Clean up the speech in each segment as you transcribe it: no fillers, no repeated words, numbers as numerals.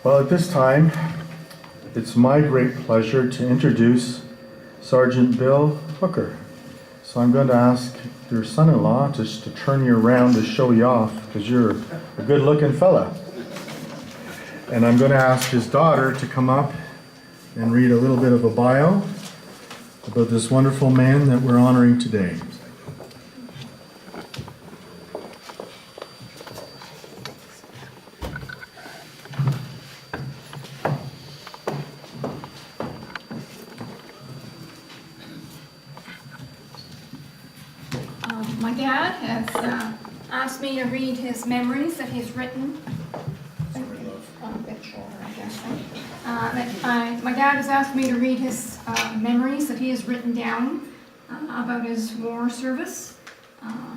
Well, at this time, it's my great pleasure to introduce Sergeant Bill Hooker. So I'm going to ask your son-in-law just to turn you around to show you off, because you're a good-looking fella. And I'm going to ask his daughter to come up and read a little bit of a bio about this wonderful man that we're honoring today. My dad has asked me to read his memories that he's written. A bit shorter, I guess. My dad has asked me to read his memories that he has written down about his war service.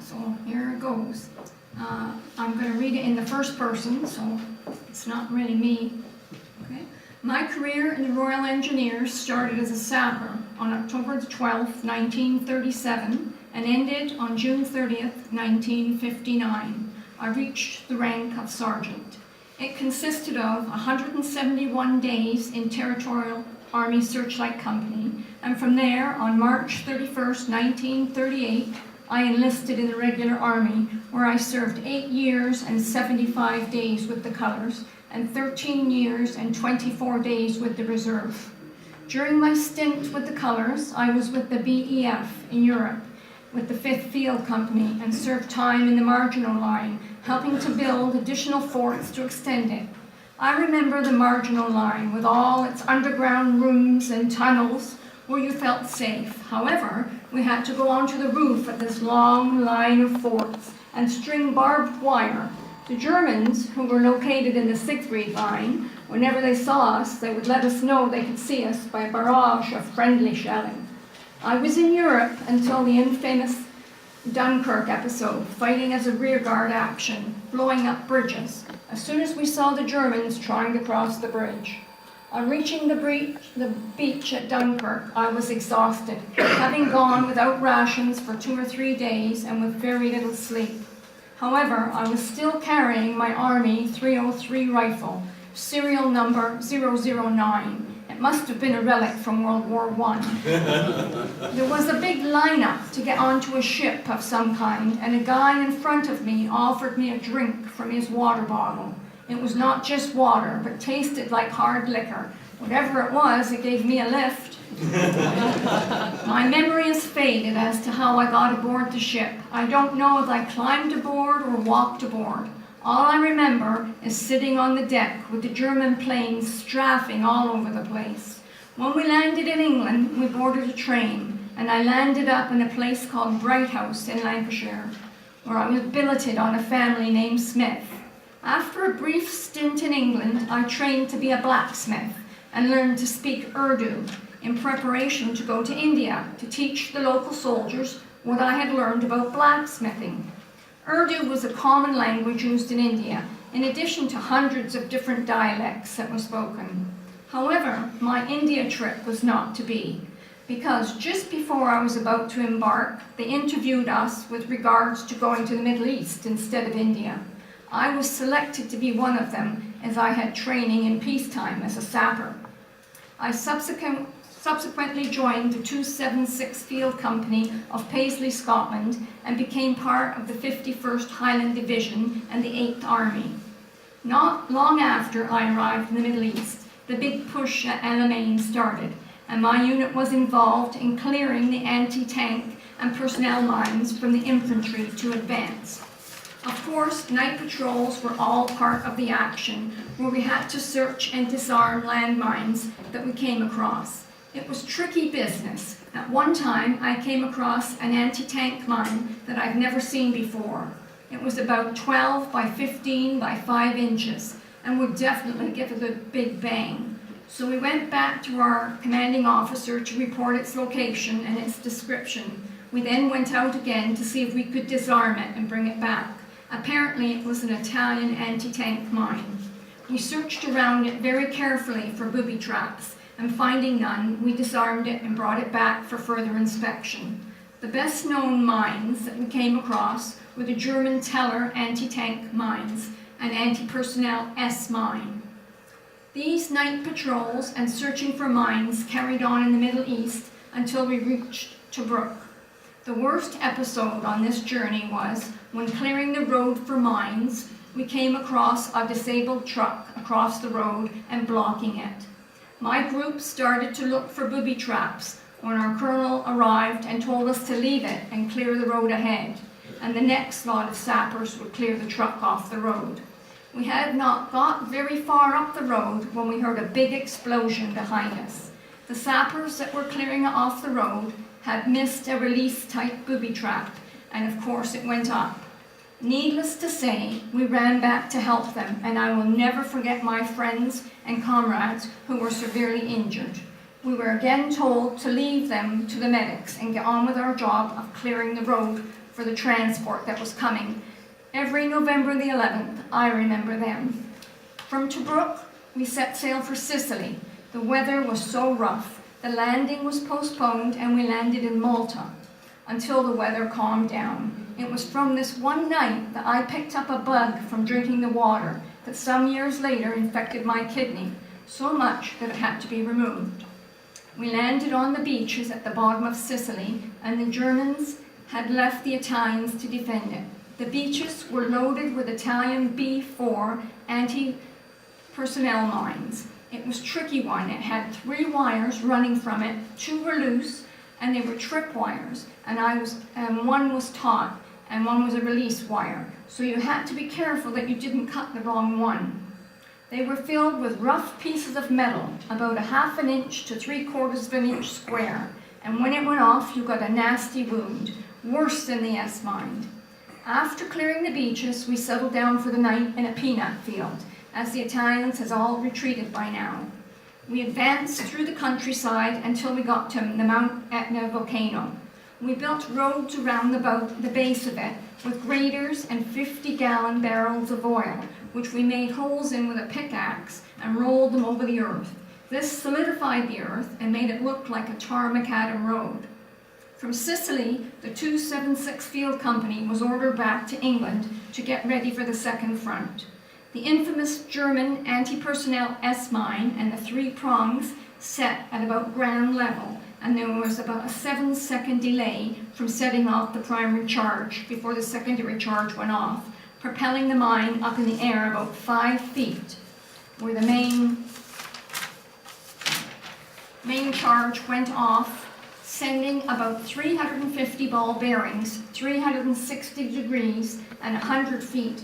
So here it goes. I'm going to read it in the first person, so it's not really me. Okay. My career in the Royal Engineers started as a sapper on October 12, 1937, and ended on June 30th, 1959. I reached the rank of sergeant. It consisted of 171 days in Territorial Army Searchlight Company, and from there, on March 31st, 1938, I enlisted in the regular army, where I served 8 years and 75 days with the colours, and 13 years and 24 days with the reserve. During my stint with the colours, I was with the BEF in Europe, with the 5th Field Company, and served time in the Marginal Line, helping to build additional forts to extend it. I remember the Marginal Line with all its underground rooms and tunnels where you felt safe. However, we had to go onto the roof of this long line of forts and string barbed wire. The Germans, who were located in the Siegfried Line, whenever they saw us, they would let us know they could see us by a barrage of friendly shelling. I was in Europe until the infamous Dunkirk episode, fighting as a rearguard action, blowing up bridges, as soon as we saw the Germans trying to cross the bridge. On reaching the beach at Dunkirk, I was exhausted, having gone without rations for 2 or 3 days and with very little sleep. However, I was still carrying my Army 303 rifle, serial number 009. It must have been a relic from World War I. There was a big lineup to get onto a ship of some kind, and a guy in front of me offered me a drink from his water bottle. It was not just water, but tasted like hard liquor. Whatever it was, it gave me a lift. My memory is faded as to how I got aboard the ship. I don't know if I climbed aboard or walked aboard. All I remember is sitting on the deck with the German planes strafing all over the place. When we landed in England, we boarded a train, and I landed up in a place called Bright House in Lancashire, where I was billeted on a family named Smith. After a brief stint in England, I trained to be a blacksmith and learned to speak Urdu in preparation to go to India to teach the local soldiers what I had learned about blacksmithing. Urdu was a common language used in India, in addition to hundreds of different dialects that were spoken. However, my India trip was not to be, because just before I was about to embark, they interviewed us with regards to going to the Middle East instead of India. I was selected to be one of them, as I had training in peacetime as a sapper. I subsequently joined the 276 Field Company of Paisley, Scotland, and became part of the 51st Highland Division and the 8th Army. Not long after I arrived in the Middle East, the big push at El Alamein started, and my unit was involved in clearing the anti-tank and personnel lines from the infantry to advance. Of course, night patrols were all part of the action, where we had to search and disarm landmines that we came across. It was tricky business. At one time, I came across an anti-tank mine that I've never seen before. It was about 12 by 15 by 5 inches and would definitely give it a big bang. So we went back to our commanding officer to report its location and its description. We then went out again to see if we could disarm it and bring it back. Apparently, it was an Italian anti-tank mine. We searched around it very carefully for booby traps, and finding none, we disarmed it and brought it back for further inspection. The best known mines that we came across were the German Teller anti-tank mines and anti-personnel S mine. These night patrols and searching for mines carried on in the Middle East until we reached Tobruk. The worst episode on this journey was when clearing the road for mines, we came across a disabled truck across the road and blocking it. My group started to look for booby traps when our colonel arrived and told us to leave it and clear the road ahead, and the next lot of sappers would clear the truck off the road. We had not got very far up the road when we heard a big explosion behind us. The sappers that were clearing it off the road had missed a release-type booby trap, and of course it went up. Needless to say, we ran back to help them, and I will never forget my friends and comrades who were severely injured. We were again told to leave them to the medics and get on with our job of clearing the road for the transport that was coming. Every November the 11th, I remember them. From Tobruk, we set sail for Sicily. The weather was so rough. The landing was postponed and we landed in Malta until the weather calmed down. It was from this one night that I picked up a bug from drinking the water that some years later infected my kidney, so much that it had to be removed. We landed on the beaches at the bottom of Sicily, and the Germans had left the Italians to defend it. The beaches were loaded with Italian B-4 anti-personnel mines. It was a tricky one. It had 3 wires running from it, 2 were loose, and they were trip wires, and one was taut, and one was a release wire. So you had to be careful that you didn't cut the wrong one. They were filled with rough pieces of metal, about 1/2 inch to 3/4 inch square, and when it went off, you got a nasty wound, worse than the S-mine. After clearing the beaches, we settled down for the night in a peanut field, as the Italians had all retreated by now. We advanced through the countryside until we got to the Mount Etna volcano. We built roads around the base of it with graders and 50-gallon barrels of oil, which we made holes in with a pickaxe and rolled them over the earth. This solidified the earth and made it look like a tar macadam road. From Sicily, the 276 Field Company was ordered back to England to get ready for the second front. The infamous German anti-personnel S-mine and the 3 prongs set at about ground level, and there was about a 7-second delay from setting off the primary charge before the secondary charge went off, propelling the mine up in the air about 5 feet, where the main charge went off, sending about 350 ball bearings, 360 degrees and 100 feet.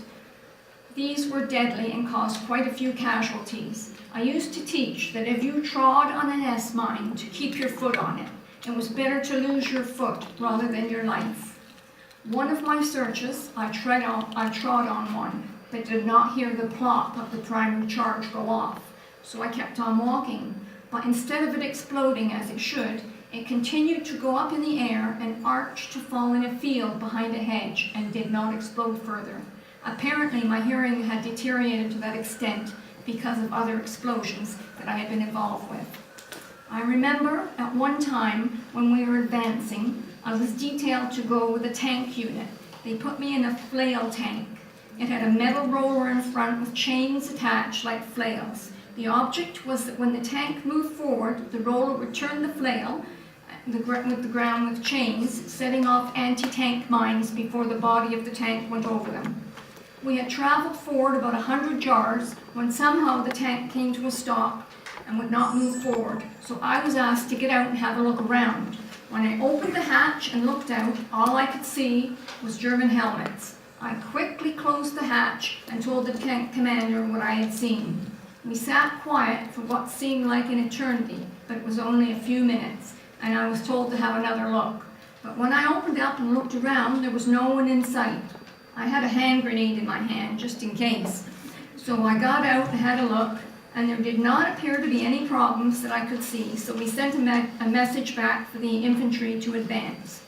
These were deadly and caused quite a few casualties. I used to teach that if you trod on an S-mine, to keep your foot on it. It was better to lose your foot rather than your life. One of my searches, I trod on one, but did not hear the plop of the primary charge go off, so I kept on walking. But instead of it exploding as it should, it continued to go up in the air and arched to fall in a field behind a hedge and did not explode further. Apparently, my hearing had deteriorated to that extent because of other explosions that I had been involved with. I remember at one time when we were advancing, I was detailed to go with a tank unit. They put me in a flail tank. It had a metal roller in front with chains attached like flails. The object was that when the tank moved forward, the roller would turn the flail with the ground with chains, setting off anti-tank mines before the body of the tank went over them. We had traveled forward about 100 yards when somehow the tank came to a stop and would not move forward, so I was asked to get out and have a look around. When I opened the hatch and looked out, all I could see was German helmets. I quickly closed the hatch and told the tank commander what I had seen. We sat quiet for what seemed like an eternity, but it was only a few minutes, and I was told to have another look. But when I opened up and looked around, there was no one in sight. I had a hand grenade in my hand, just in case. So I got out and had a look, and there did not appear to be any problems that I could see, so we sent a message back for the infantry to advance.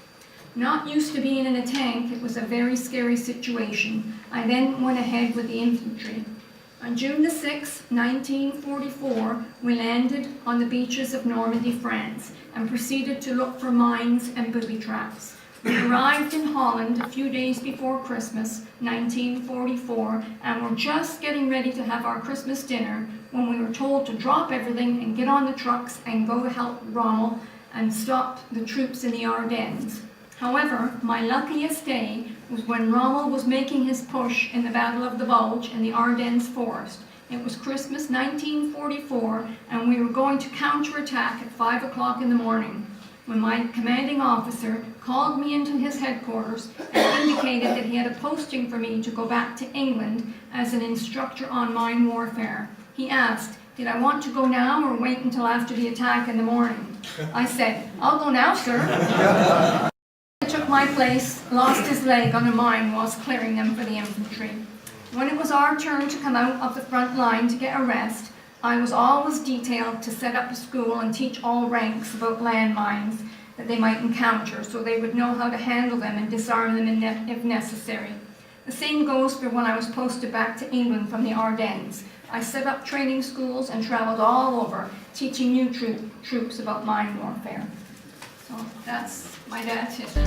Not used to being in a tank, it was a very scary situation. I then went ahead with the infantry. On June the 6th, 1944, we landed on the beaches of Normandy, France, and proceeded to look for mines and booby traps. We arrived in Holland a few days before Christmas, 1944, and were just getting ready to have our Christmas dinner when we were told to drop everything and get on the trucks and go to help Rommel and stop the troops in the Ardennes. However, my luckiest day was when Rommel was making his push in the Battle of the Bulge in the Ardennes forest. It was Christmas 1944, and we were going to counterattack at 5 o'clock in the morning, when my commanding officer called me into his headquarters and indicated that he had a posting for me to go back to England as an instructor on mine warfare. He asked, did I want to go now or wait until after the attack in the morning? I said, I'll go now, sir. He took my place, lost his leg on a mine whilst clearing them for the infantry. When it was our turn to come out of the front line to get a rest, I was always detailed to set up a school and teach all ranks about landmines that they might encounter, so they would know how to handle them and disarm them if necessary. The same goes for when I was posted back to England from the Ardennes. I set up training schools and traveled all over, teaching new troops about mine warfare. So that's my dad's history.